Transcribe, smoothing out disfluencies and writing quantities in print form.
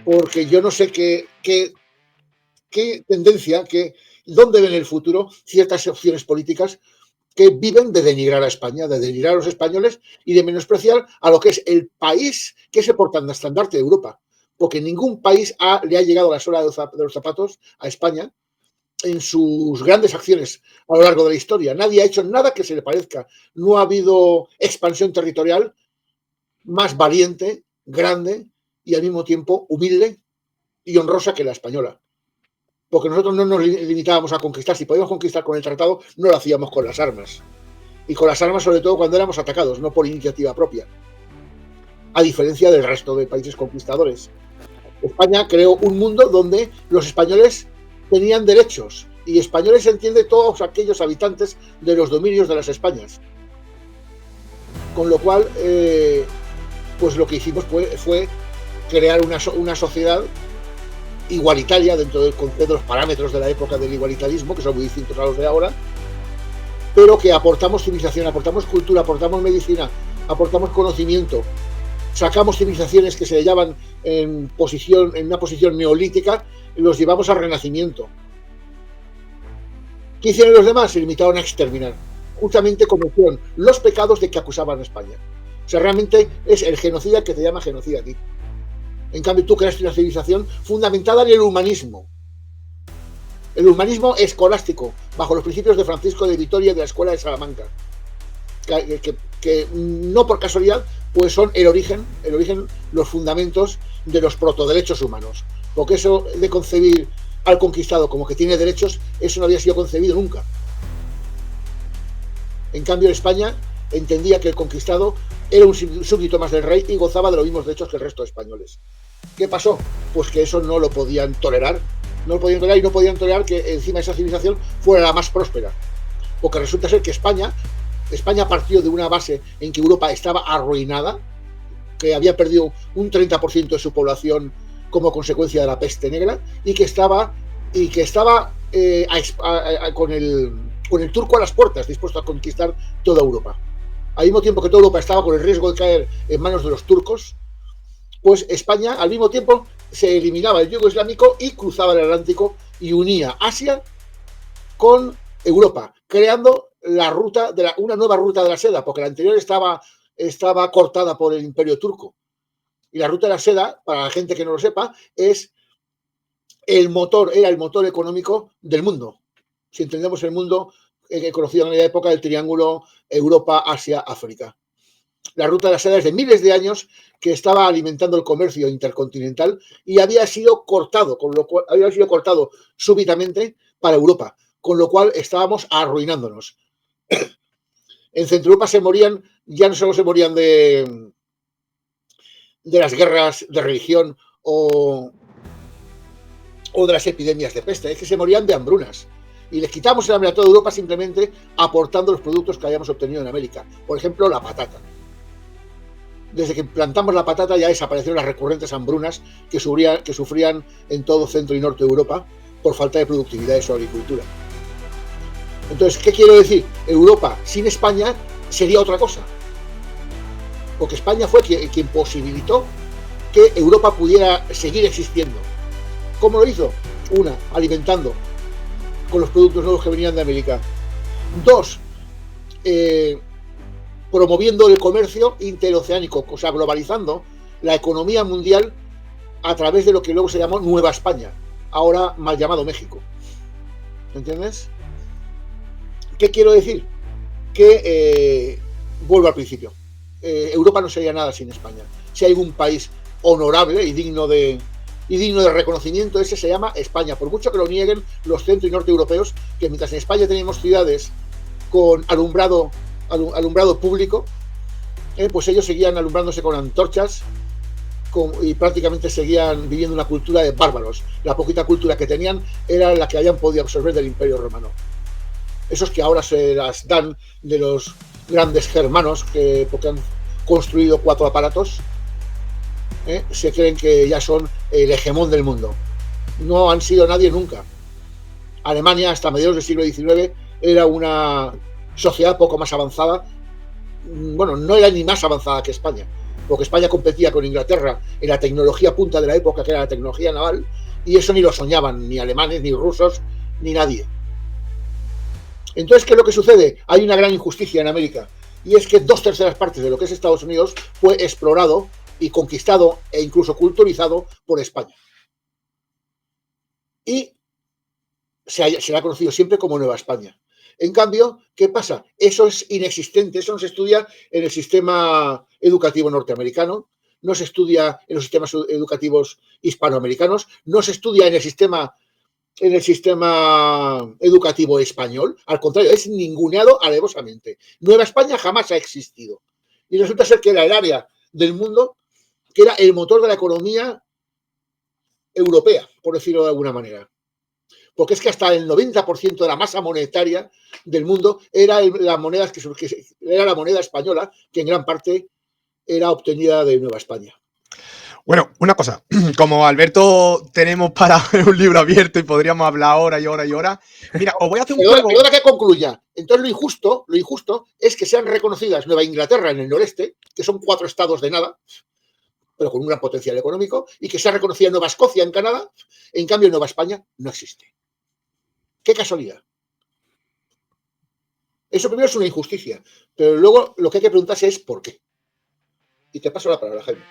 porque yo no sé qué tendencia, dónde ven el futuro ciertas opciones políticas que viven de denigrar a España, de denigrar a los españoles y de menospreciar a lo que es el país que es el portaestandarte de Europa. Porque ningún país le ha llegado a la suela de los zapatos a España en sus grandes acciones a lo largo de la historia. Nadie ha hecho nada que se le parezca. No ha habido expansión territorial más valiente, grande y al mismo tiempo humilde y honrosa que la española. Porque nosotros no nos limitábamos a conquistar. Si podíamos conquistar con el tratado, no lo hacíamos con las armas. Y con las armas sobre todo cuando éramos atacados, no por iniciativa propia. A diferencia del resto de países conquistadores. España creó un mundo donde los españoles tenían derechos. Y españoles se entiende todos aquellos habitantes de los dominios de las Españas. Con lo cual, pues lo que hicimos fue crear una sociedad igualitaria dentro del concepto de los parámetros de la época del igualitarismo, que son muy distintos a los de ahora, pero que aportamos civilización, aportamos cultura, aportamos medicina, aportamos conocimiento, sacamos civilizaciones que se hallaban en una posición neolítica y los llevamos al Renacimiento. ¿Qué hicieron los demás? Se limitaron a exterminar. Justamente cometieron los pecados de que acusaban a España. O sea, realmente es el genocida que te llama genocida a ti. En cambio, tú creaste una civilización fundamentada en el humanismo. El humanismo escolástico, bajo los principios de Francisco de Vitoria de la Escuela de Salamanca. Que no por casualidad, pues son el origen, los fundamentos de los protoderechos humanos. Porque eso de concebir al conquistado como que tiene derechos, eso no había sido concebido nunca. En cambio, España entendía que el conquistado era un súbdito más del rey y gozaba de los mismos derechos que el resto de españoles. ¿Qué pasó? Pues que eso no lo podían tolerar. No lo podían tolerar y no podían tolerar que encima esa civilización fuera la más próspera. Porque resulta ser que España partió de una base en que Europa estaba arruinada, que había perdido un 30% de su población como consecuencia de la peste negra y que estaba con el turco a las puertas, dispuesto a conquistar toda Europa. Al mismo tiempo que toda Europa estaba con el riesgo de caer en manos de los turcos, pues España al mismo tiempo se eliminaba el yugo islámico y cruzaba el Atlántico y unía Asia con Europa, creando una nueva ruta de la seda, porque la anterior estaba cortada por el Imperio Turco. Y la ruta de la seda, para la gente que no lo sepa, era el motor económico del mundo. Si entendemos el mundo conocido en la época del triángulo Europa, Asia, África. La ruta de la seda es de miles de años que estaba alimentando el comercio intercontinental y había sido cortado súbitamente para Europa, con lo cual estábamos arruinándonos. En Centroeuropa ya no solo se morían de las guerras de religión o de las epidemias de peste, es que se morían de hambrunas. Y les quitamos el hambre a toda Europa simplemente aportando los productos que habíamos obtenido en América. Por ejemplo, la patata. Desde que plantamos la patata ya desaparecieron las recurrentes hambrunas que sufrían en todo centro y norte de Europa por falta de productividad de su agricultura. Entonces, ¿qué quiero decir? Europa sin España sería otra cosa. Porque España fue quien posibilitó que Europa pudiera seguir existiendo. ¿Cómo lo hizo? Una, alimentando con los productos nuevos que venían de América. Dos, promoviendo el comercio interoceánico, o sea, globalizando la economía mundial a través de lo que luego se llamó Nueva España, ahora mal llamado México. ¿Entiendes? ¿Qué quiero decir? Que, vuelvo al principio, Europa no sería nada sin España. Si hay un país honorable y digno de reconocimiento, ese se llama España, por mucho que lo nieguen los centro y norte europeos, que mientras en España teníamos ciudades con alumbrado público, pues ellos seguían alumbrándose con antorchas y prácticamente seguían viviendo una cultura de bárbaros. La poquita cultura que tenían era la que habían podido absorber del Imperio Romano. Esos que ahora se las dan de los grandes germanos, porque han construido 4 aparatos, se creen que ya son el hegemón del mundo. No han sido nadie nunca. Alemania, hasta mediados del siglo XIX, era una sociedad poco más avanzada. Bueno, no era ni más avanzada que España, porque España competía con Inglaterra en la tecnología punta de la época, que era la tecnología naval, y eso ni lo soñaban ni alemanes, ni rusos, ni nadie. Entonces, ¿qué es lo que sucede? Hay una gran injusticia en América, y es que 2/3 de lo que es Estados Unidos fue explorado y conquistado e incluso culturizado por España. Y se le ha conocido siempre como Nueva España. En cambio, ¿qué pasa? Eso es inexistente, eso no se estudia en el sistema educativo norteamericano, no se estudia en los sistemas educativos hispanoamericanos, no se estudia en el sistema educativo español, al contrario, es ninguneado alevosamente. Nueva España jamás ha existido. Y resulta ser que era el área del mundo que era el motor de la economía europea, por decirlo de alguna manera. Porque es que hasta el 90% de la masa monetaria del mundo era la moneda era la moneda española, que en gran parte era obtenida de Nueva España. Bueno, una cosa, como Alberto tenemos para un libro abierto y podríamos hablar hora y hora y hora, mira, os voy a hacer un juego. Perdona que concluya. Entonces lo injusto es que sean reconocidas Nueva Inglaterra en el noreste, que son 4 estados de nada, pero con un gran potencial económico, y que sea reconocida Nueva Escocia en Canadá, en cambio Nueva España no existe. Qué casualidad. Eso primero es una injusticia, pero luego lo que hay que preguntarse es ¿por qué? Y te paso la palabra, Jaime.